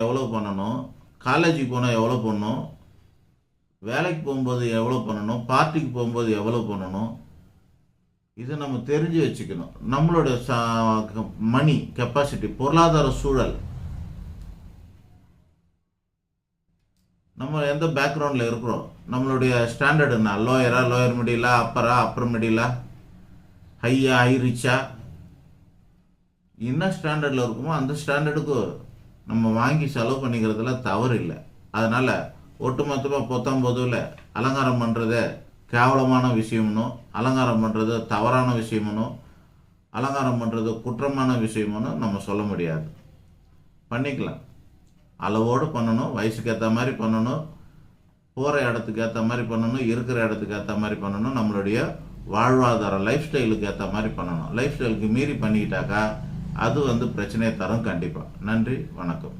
எவ்வளோ பண்ணணும், காலேஜுக்கு போனால் எவ்வளோ பண்ணணும், வேலைக்கு போகும்போது எவ்வளோ பண்ணணும், பார்ட்டிக்கு போகும்போது எவ்வளோ பண்ணணும், இதை நம்ம தெரிஞ்சு வச்சுக்கணும். நம்மளோட மணி கெப்பாசிட்டி, பொருளாதார சூழல், நம்ம எந்த பேக்ரவுண்டில் இருக்கிறோம், நம்மளுடைய ஸ்டாண்டர்டு என்ன, லோயர் மிடிலா, அப்பர் மிடிலா, ஹையா, ஹை ரிச்சா, என்ன ஸ்டாண்டர்டில் இருக்குமோ அந்த ஸ்டாண்டர்டுக்கு நம்ம வாங்கி செலவு பண்ணிக்கிறதுல தவறு இல்லை. அதனால் ஒட்டுமொத்தமாக பொதுவில் அலங்காரம் பண்ணுறத கேவலமான விஷயம்னோ, அலங்காரம் பண்ணுறது தவறான விஷயமனோ, அலங்காரம் பண்ணுறது குற்றமான விஷயமனோ நம்ம சொல்ல முடியாது. பண்ணிக்கலாம், அளவோடு பண்ணணும், வயசுக்கு ஏற்ற மாதிரி பண்ணணும், போகிற இடத்துக்கு ஏற்ற மாதிரி பண்ணணும், இருக்கிற இடத்துக்கு ஏற்ற மாதிரி பண்ணணும், நம்மளுடைய வாழ்வாதாரம் லைஃப் ஸ்டைலுக்கு ஏற்ற மாதிரி பண்ணணும். லைஃப் ஸ்டைலுக்கு மீறி பண்ணிக்கிட்டாக்கா அது பிரச்சனையை தரும் கண்டிப்பாக. நன்றி, வணக்கம்.